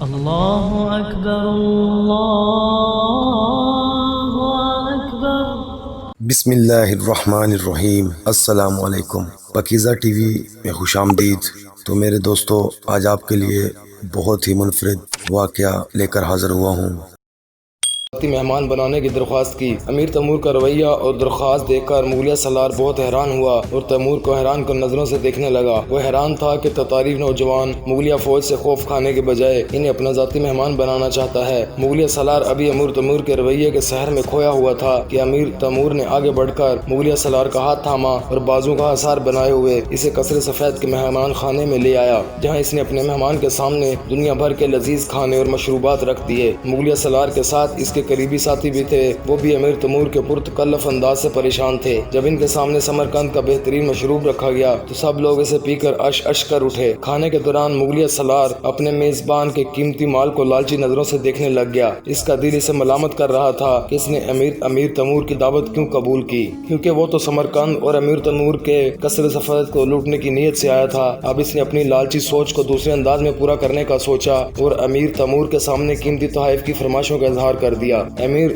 اللہ اکبر اللہ اکبر۔ بسم اللہ الرحمن الرحیم۔ السلام علیکم۔ پکیزہ ٹی وی میں خوش آمدید۔ تو میرے دوستو، آج آپ کے لیے بہت ہی منفرد واقعہ لے کر حاضر ہوا ہوں۔ مہمان بنانے کی درخواست کی۔ امیر تیمور کا رویہ اور درخواست دیکھ کر مغلیہ سالار بہت حیران ہوا اور تیمور کو حیران کن نظروں سے دیکھنے لگا۔ وہ حیران تھا کہ تتاری نوجوان مغلیہ فوج سے خوف کھانے کے بجائے انہیں اپنا ذاتی مہمان بنانا چاہتا ہے۔ مغلیہ سالار ابھی امیر تیمور کے رویے کے سحر میں کھویا ہوا تھا کہ امیر تیمور نے آگے بڑھ کر مغلیہ سالار کا ہاتھ تھاما اور بازو کا حصار بنائے ہوئے اسے قصر سفید کے مہمان خانے میں لے آیا، جہاں اس نے اپنے مہمان کے سامنے دنیا بھر کے لذیذ کھانے اور مشروبات رکھ دیے۔ مغلیہ سالار کے ساتھ اس کے قریبی ساتھی بھی تھے، وہ بھی امیر تیمور کے پرتکلف انداز سے پریشان تھے۔ جب ان کے سامنے سمرقند کا بہترین مشروب رکھا گیا تو سب لوگ اسے پی کر اش اش کر اٹھے۔ کھانے کے دوران مغلیہ سالار اپنے میزبان کے قیمتی مال کو لالچی نظروں سے دیکھنے لگ گیا۔ اس کا دل اسے ملامت کر رہا تھا کہ اس نے امیر تیمور کی دعوت کیوں قبول کی، کیونکہ وہ تو سمرقند اور امیر تیمور کے قصر سفید کو لوٹنے کی نیت سے آیا تھا۔ اب اس نے اپنی لالچی سوچ کو دوسرے انداز میں پورا کرنے کا سوچا اور امیر تیمور کے سامنے قیمتی تحائف کی فرمائشوں کا اظہار کر دیا۔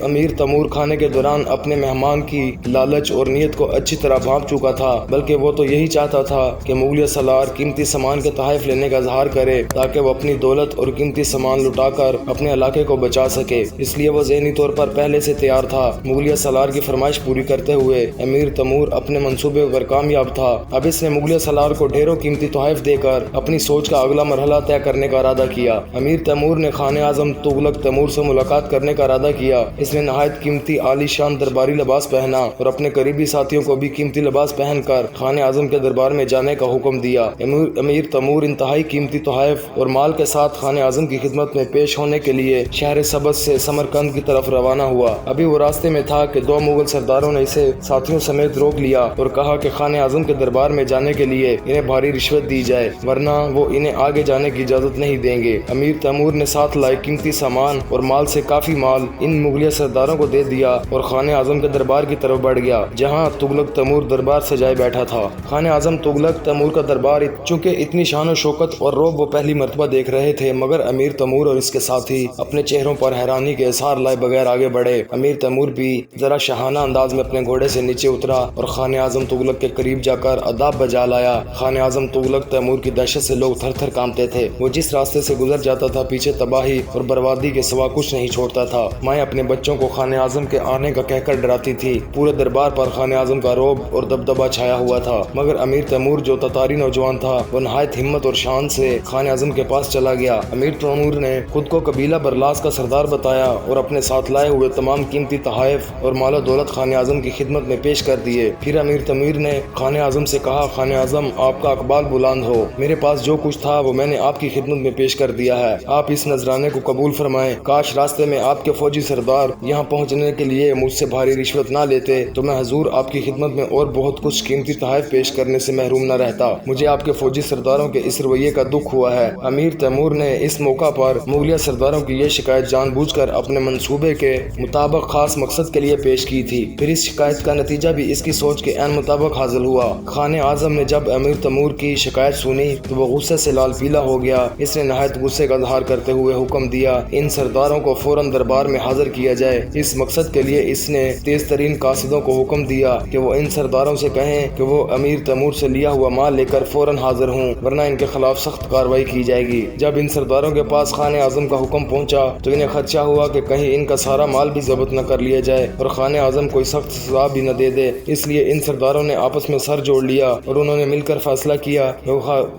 امیر تیمور کھانے کے دوران اپنے مہمان کی لالچ اور نیت کو اچھی طرح بھانپ چکا تھا، بلکہ وہ تو یہی چاہتا تھا کہ مغلیہ سالار قیمتی سامان کے تحائف لینے کا اظہار کرے تاکہ وہ اپنی دولت اور قیمتی سامان لٹا کر اپنے علاقے کو بچا سکے۔ اس لیے وہ ذہنی طور پر پہلے سے تیار تھا۔ مغلیہ سالار کی فرمائش پوری کرتے ہوئے امیر تیمور اپنے منصوبے پر کامیاب تھا۔ اب اس نے مغلیہ سالار کو ڈھیروں قیمتی تحائف دے کر اپنی سوچ کا اگلا مرحلہ طے کرنے کا ارادہ کیا۔ امیر تیمور نے خانِ اعظم تغلق تیمور سے ملاقات کرنے کا ارادہ کیا۔ اس نے نہایت قیمتی عالی شان درباری لباس پہنا اور اپنے قریبی ساتھیوں کو بھی قیمتی لباس پہن کر خانِ اعظم کے دربار میں جانے کا حکم دیا۔ امیر تیمور انتہائی قیمتی تحائف اور مال کے ساتھ خانِ اعظم کی خدمت میں پیش ہونے کے لیے شہر سبز سے سمرقند کی طرف روانہ ہوا۔ ابھی وہ راستے میں تھا کہ دو مغل سرداروں نے اسے ساتھیوں سمیت روک لیا اور کہا کہ خانِ اعظم کے دربار میں جانے کے لیے انہیں بھاری رشوت دی جائے، ورنہ وہ انہیں آگے جانے کی اجازت نہیں دیں گے۔ امیر تیمور نے ساتھ لائے قیمتی سامان اور مال سے کافی مال ان مغلیہ سرداروں کو دے دیا اور خانِ اعظم کے دربار کی طرف بڑھ گیا، جہاں تغلق تیمور دربار سجائے بیٹھا تھا۔ خانِ اعظم تغلق تیمور کا دربار چونکہ اتنی شان و شوکت اور رعب وہ پہلی مرتبہ دیکھ رہے تھے، مگر امیر تیمور اور اس کے ساتھی اپنے چہروں پر حیرانی کے اظہار لائے بغیر آگے بڑھے۔ امیر تیمور بھی ذرا شاہانہ انداز میں اپنے گھوڑے سے نیچے اترا اور خانِ اعظم تغلق کے قریب جا کر آداب بجا لایا۔ خانِ اعظم تغلق تیمور کی دہشت سے لوگ تھر تھر کانپتے تھے۔ وہ جس راستے سے گزر جاتا تھا پیچھے تباہی اور بربادی کے سوا کچھ نہیں چھوڑتا تھا۔ مائیں اپنے بچوں کو خانِ اعظم کے آنے کا کہہ کر ڈراتی تھی۔ پورے دربار پر خانِ اعظم کا رعب اور دبدبہ چھایا ہوا تھا، مگر امیر تیمور جو تتاری نوجوان تھا وہ نہایت ہمت اور شان سے خانِ اعظم کے پاس چلا گیا۔ امیر تیمور نے خود کو قبیلہ برلاس کا سردار بتایا اور اپنے ساتھ لائے ہوئے تمام قیمتی تحائف اور مال و دولت خانِ اعظم کی خدمت میں پیش کر دیے۔ پھر امیر تیمور نے خانِ اعظم سے کہا، خانِ اعظم آپ کا اقبال بلند ہو، میرے پاس جو کچھ تھا وہ میں نے آپ کی خدمت میں پیش کر دیا ہے، آپ اس نذرانے کو قبول فرمائیں۔ کاش راستے میں آپ کے فوجی سردار یہاں پہنچنے کے لیے مجھ سے بھاری رشوت نہ لیتے تو میں حضور آپ کی خدمت میں اور بہت کچھ قیمتی تحائف پیش کرنے سے محروم نہ رہتا۔ مجھے آپ کے فوجی سرداروں کے اس رویے کا دکھ ہوا ہے۔ امیر تیمور نے اس موقع پر مغلیہ سرداروں کی یہ شکایت جان بوجھ کر اپنے منصوبے کے مطابق خاص مقصد کے لیے پیش کی تھی۔ پھر اس شکایت کا نتیجہ بھی اس کی سوچ کے عین مطابق حاصل ہوا۔ خانِ اعظم نے جب امیر تیمور کی شکایت سنی تو وہ غصے سے لال پیلا ہو گیا۔ اس نے نہایت غصے کا اظہار کرتے ہوئے حکم دیا ان سرداروں کو فوراً دربار میں حاضر کیا جائے۔ اس مقصد کے لیے اس نے تیز ترین قاصدوں کو حکم دیا کہ وہ ان سرداروں سے کہیں کہ وہ امیر تیمور سے لیا ہوا مال لے کر فوراً حاضر ہوں، ورنہ ان کے خلاف سخت کارروائی کی جائے گی۔ جب ان سرداروں کے پاس خانِ اعظم کا حکم پہنچا تو انہیں خدشہ ہوا کہ کہیں ان کا سارا مال بھی ضبط نہ کر لیا جائے اور خانِ اعظم کوئی سخت سزا بھی نہ دے دے۔ اس لیے ان سرداروں نے آپس میں سر جوڑ لیا اور انہوں نے مل کر فیصلہ کیا کہ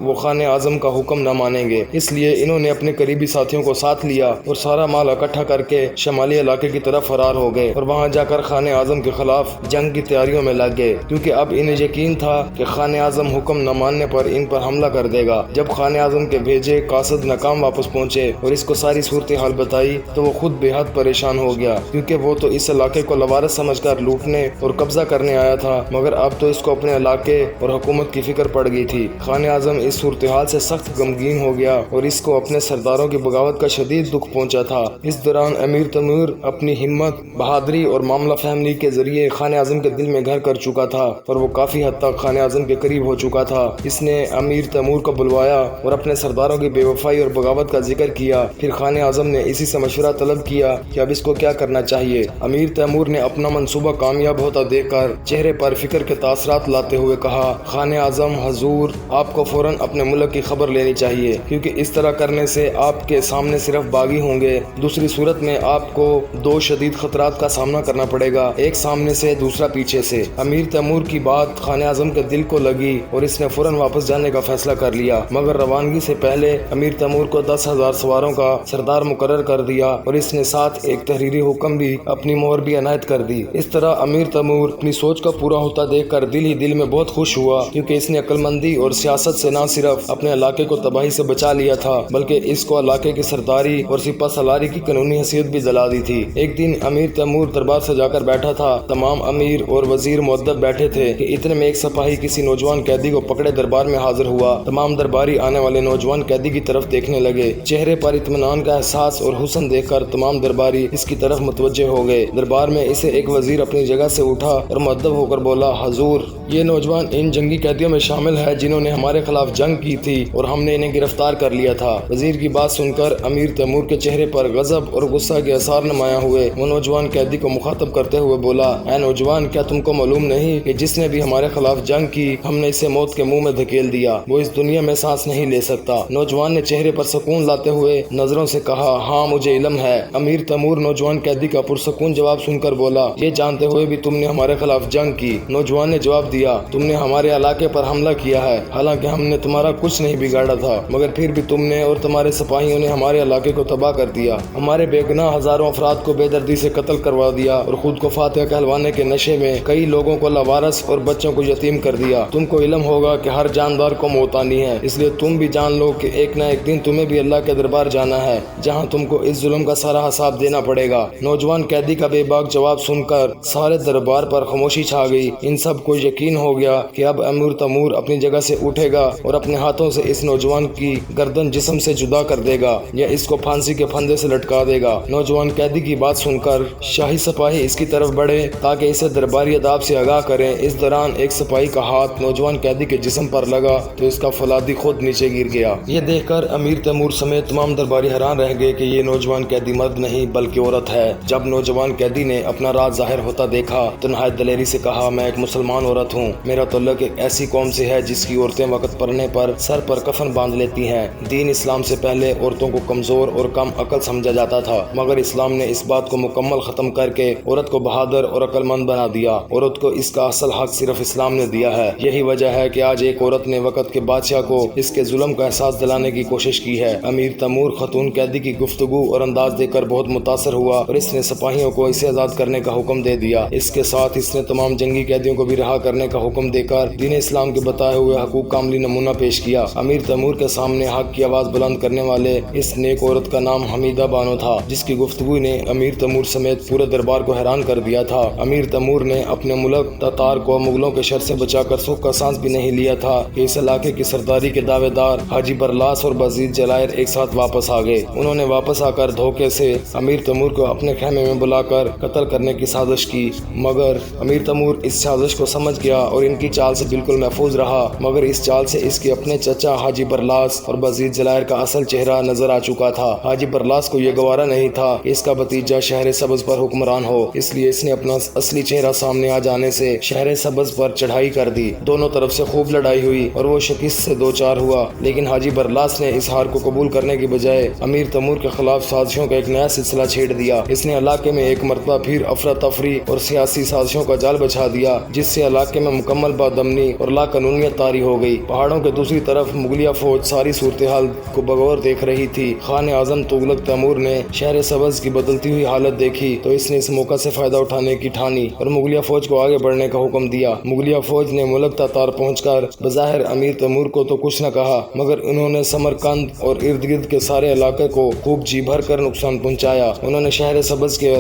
وہ خانِ اعظم کا حکم نہ مانیں گے۔ اس لیے انہوں نے اپنے قریبی ساتھیوں کو ساتھ لیا اور سارا مال اکٹھا کر کے شمالی علاقے کی طرف فرار ہو گئے اور وہاں جا کر خانِ اعظم کے خلاف جنگ کی تیاریوں میں لگ گئے، کیونکہ اب انہیں یقین تھا کہ خانِ اعظم حکم نہ ماننے پر ان پر حملہ کر دے گا۔ جب خانِ اعظم کے بھیجے قاصد ناکام واپس پہنچے اور اس کو ساری صورتحال بتائی تو وہ خود بے حد پریشان ہو گیا، کیونکہ وہ تو اس علاقے کو لوارث سمجھ کر لوٹنے اور قبضہ کرنے آیا تھا، مگر اب تو اس کو اپنے علاقے اور حکومت کی فکر پڑ گئی تھی۔ خانِ اعظم اس صورتحال سے سخت غمگین ہو گیا اور اس کو اپنے سرداروں کی بغاوت کا شدید دکھ پہنچا تھا۔ اس دوران امیر تیمور اپنی ہمت، بہادری اور معاملہ فہمی کے ذریعے خان اعظم کے دل میں گھر کر چکا تھا اور وہ کافی حد تک خان اعظم کے قریب ہو چکا تھا۔ اس نے امیر تیمور کو بلوایا اور اپنے سرداروں کی بے وفائی اور بغاوت کا ذکر کیا۔ پھر خان اعظم نے اسی سے مشورہ طلب کیا کہ اب اس کو کیا کرنا چاہیے۔ امیر تیمور نے اپنا منصوبہ کامیاب ہوتا دیکھ کر چہرے پر فکر کے تاثرات لاتے ہوئے کہا، خان اعظم حضور، آپ کو فوراً اپنے ملک کی خبر لینی چاہیے، کیونکہ اس طرح کرنے سے آپ کے سامنے صرف باغی ہوں گے، دوسری صورت میں آپ کو دو شدید خطرات کا سامنا کرنا پڑے گا، ایک سامنے سے دوسرا پیچھے سے۔ امیر تیمور کی بات خان اعظم کے دل کو لگی اور اس نے فوراً واپس جانے کا فیصلہ کر لیا، مگر روانگی سے پہلے امیر تیمور کو 10,000 سواروں کا سردار مقرر کر دیا اور اس نے ساتھ ایک تحریری حکم بھی اپنی مہر بھی عنایت کر دی۔ اس طرح امیر تیمور اپنی سوچ کا پورا ہوتا دیکھ کر دل ہی دل میں بہت خوش ہوا، کیونکہ اس نے عقل مندی اور سیاست سے نہ صرف اپنے علاقے کو تباہی سے بچا لیا تھا بلکہ اس کو علاقے کی سرداری اور سپہ سالاری کی قانونی حیثیت بھی دلا دی تھی۔ ایک دن امیر تیمور دربار سے جا کر بیٹھا تھا، تمام امیر اور وزیر مؤدب بیٹھے تھے کہ اتنے میں ایک سپاہی کسی نوجوان قیدی کو پکڑے دربار میں حاضر ہوا۔ تمام درباری آنے والے نوجوان قیدی کی طرف دیکھنے لگے، چہرے پر اطمینان کا احساس اور حسن دیکھ کر تمام درباری اس کی طرف متوجہ ہو گئے۔ دربار میں اسے ایک وزیر اپنی جگہ سے اٹھا اور مؤدب ہو کر بولا، حضور، یہ نوجوان ان جنگی قیدیوں میں شامل ہے جنہوں نے ہمارے خلاف جنگ کی تھی اور ہم نے انہیں گرفتار کر لیا تھا۔ وزیر کی بات سن کر امیر تیمور کے چہرے پر غضب اور غصہ کے آثار نمایاں ہوئے۔ وہ نوجوان قیدی کو مخاطب کرتے ہوئے بولا، اے نوجوان، کیا تم کو معلوم نہیں کہ جس نے بھی ہمارے خلاف جنگ کی ہم نے اسے موت کے منہ میں دھکیل دیا، وہ اس دنیا میں سانس نہیں لے سکتا۔ نوجوان نے چہرے پر سکون لاتے ہوئے نظروں سے کہا، ہاں مجھے علم ہے۔ امیر تیمور نوجوان قیدی کا پرسکون جواب سن کر بولا، یہ جانتے ہوئے بھی تم نے ہمارے خلاف جنگ کی؟ نوجوان نے جواب دیا، تم نے ہمارے علاقے پر حملہ کیا ہے، حالانکہ ہم نے تمہارا کچھ نہیں بگاڑا تھا، مگر پھر بھی تم نے اور تمہارے سپاہیوں نے ہمارے علاقے کو تباہ کر دیا، ہمارے بے گناہ ہزاروں افراد کو بے دردی سے قتل کروا دیا اور خود کو فاتح کہلوانے کے نشے میں کئی لوگوں کو لاوارث اور بچوں کو یتیم کر دیا۔ تم کو علم ہوگا کہ ہر جاندار کو موت آنی ہے، اس لیے تم بھی جان لو کہ ایک نہ ایک دن تمہیں بھی اللہ کے دربار جانا ہے، جہاں تم کو اس ظلم کا سارا حساب دینا پڑے گا۔ نوجوان قیدی کا بے باک جواب سن کر سارے دربار پر خاموشی چھا گئی۔ ان سب کو یقین ہو گیا کہ اب امیر تیمور اپنی جگہ سے اٹھے گا اور اپنے ہاتھوں سے اس نوجوان کی گردن جسم سے جدا کر دے گا یا اس کو پھانسی کے پھندے سے لٹکا دے گا۔ نوجوان قیدی کی بات سن کر شاہی سپاہی اس کی طرف بڑھے تاکہ اسے درباری آداب سے آگاہ کریں۔ اس دوران ایک سپاہی کا ہاتھ نوجوان قیدی کے جسم پر لگا تو اس کا فولادی خود نیچے گر گیا۔ یہ دیکھ کر امیر تیمور سمیت تمام درباری حیران رہ گئے کہ یہ نوجوان قیدی مرد نہیں بلکہ عورت ہے۔ جب نوجوان قیدی نے اپنا راز ظاہر ہوتا دیکھا تو نہایت دلیری سے کہا، میں ایک مسلمان عورت ہوں، میرا تعلق ایک ایسی قوم سے ہے جس کی عورتیں وقت پڑنے پر سر پر کفن باندھ لیتی ہیں۔ دین اسلام سے پہلے عورتوں کو کمزور اور کم عقل سمجھا جاتا تھا، مگر اسلام نے اس بات کو مکمل ختم کر کے عورت کو بہادر اور عقل مند بنا دیا۔ عورت کو اس کا اصل حق صرف اسلام نے دیا ہے۔ یہی وجہ ہے کہ آج ایک عورت نے وقت کے بادشاہ کو اس کے ظلم کا احساس دلانے کی کوشش کی ہے۔ امیر تیمور خاتون قیدی کی گفتگو اور انداز دیکھ کر بہت متاثر ہوا اور اس نے سپاہیوں کو اسے آزاد کرنے کا حکم دے دیا۔ اس کے ساتھ اس نے تمام جنگی قیدیوں کو بھی رہا کرنے کا حکم دے کر دین اسلام کے بتائے ہوئے حقوق کا عملی نمونہ پیش کیا۔ امیر تیمور کے سامنے حق کی آواز بلند کرنے والے اس نیک عورت کا نام حمیدہ بانو تھا، جس کی گفتگو نے امیر تیمور سمیت پورے دربار کو حیران کر دیا تھا۔ امیر تیمور نے اپنے ملک تتار کو مغلوں کے شر سے بچا کر سکھ کا سانس بھی نہیں لیا تھا کہ اس علاقے کی سرداری کے دعوے دار حاجی برلاس اور بزید جلائر ایک ساتھ واپس آ گئے۔ انہوں نے واپس آ کر دھوکے سے امیر تیمور کو اپنے خیمے میں بلا کر قتل کرنے کی سازش کی، مگر امیر تیمور اس سازش کو سمجھ گیا اور ان کی چال سے بالکل محفوظ رہا، مگر اس چال سے اس کے اپنے چچا حاجی برلاس اور بزید جلائر کا اصل چہرہ نظر آ چکا تھا۔ حاجی برلاس کو یہ گوارا نہیں تھا کہ اس کا بھتیجا شہر سبز پر حکمران ہو، اس لیے اس نے اپنا اصلی چہرہ سامنے آ جانے سے شہر سبز پر چڑھائی کر دی۔ دونوں طرف سے خوب لڑائی ہوئی اور وہ شکست سے دو چار ہوا، لیکن حاجی برلاس نے اس ہار کو قبول کرنے کی بجائے امیر تیمور کے خلاف سازشوں کا ایک نیا سلسلہ چھیڑ دیا۔ اس نے علاقے میں ایک مرتبہ پھر افراتفری اور سیاسی سازشوں کا جال بچھا دیا، جس سے علاقے میں مکمل بادامنی اور لا قانونیت طاری ہو گئی۔ پہاڑوں کے دوسری طرف مغلیہ فوج ساری صورتحال کو بغور دیکھ رہی تھی۔ خان اعظم تغلق تیمور نے شہر سبز کی بدلتی ہوئی حالت دیکھی تو اس نے اس موقع سے فائدہ اٹھانے کی ٹھانی اور مغلیہ فوج کو آگے بڑھنے کا حکم دیا۔ مغلیہ فوج نے ملک تتار پہنچ کر بظاہر امیر تیمور کو تو کچھ نہ کہا، مگر انہوں نے سمرقند اور ارد گرد کے سارے علاقے کو خوب جی بھر کر نقصان پہنچایا۔ انہوں نے شہر سبز کے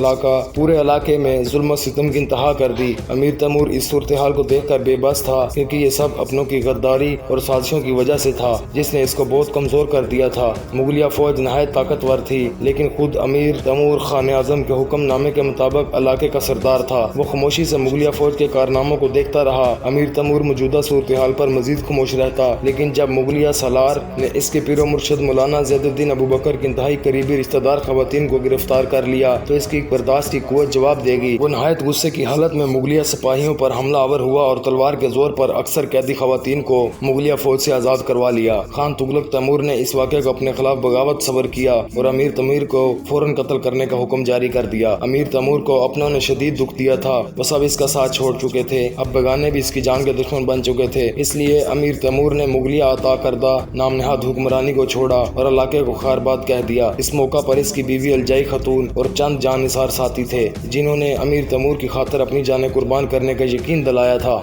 پورے علاقے میں ظلم و ستم کی انتہا کر دی۔ امیر تیمور اس صورتحال کو دیکھ کر بے بس تھا، کیونکہ یہ سب اپنوں کی غداری اور سازشوں کی وجہ سے تھا، جس نے اس کو بہت کمزور کر دیا تھا۔ مغلیہ فوج نہایت طاقتور تھی، لیکن خود امیر تیمور خان اعظم کے حکم نامے کے مطابق علاقے کا سردار تھا۔ وہ خاموشی سے مغلیہ فوج کے کارناموں کو دیکھتا رہا۔ امیر تیمور موجودہ صورتحال پر مزید خاموش رہتا، لیکن جب مغلیہ سالار نے اس کے پیر و مرشد مولانا زید الدین ابو بکر کی انتہائی قریبی رشتہ دار خواتین کو گرفتار کر لیا تو اس کی برداشت کی قوت جواب دے گی۔ وہ نہایت غصے کی حالت میں مغلیہ سپاہیوں پر حملہ آور ہوا اور تلوار کے زور پر اکثر قیدی خواتین کو مغلیہ فوج سے آزاد کروا لیا۔ خان تغلق تیمور نے اس واقعے کو اپنے خلاف بغاوت صبر کیا اور امیر تیمور کو فوراً قتل کرنے کا حکم جاری کر دیا۔ امیر تیمور کو اپنوں نے شدید دکھ دیا تھا، وہ سب اس کا ساتھ چھوڑ چکے تھے، اب بیگانے بھی اس کی جان کے دشمن بن چکے تھے۔ اس لیے امیر تیمور نے مغلیہ عطا کردہ نام نہاد حکمرانی کو چھوڑا اور علاقے کو خیر باد کہہ دیا۔ اس موقع پر اس کی بیوی الجائی خاتون اور چند جان نثار ساتھی تھے جنہوں نے امیر تیمور کی خاطر اپنی جانیں قربان کرنے کا یقین دلایا تھا۔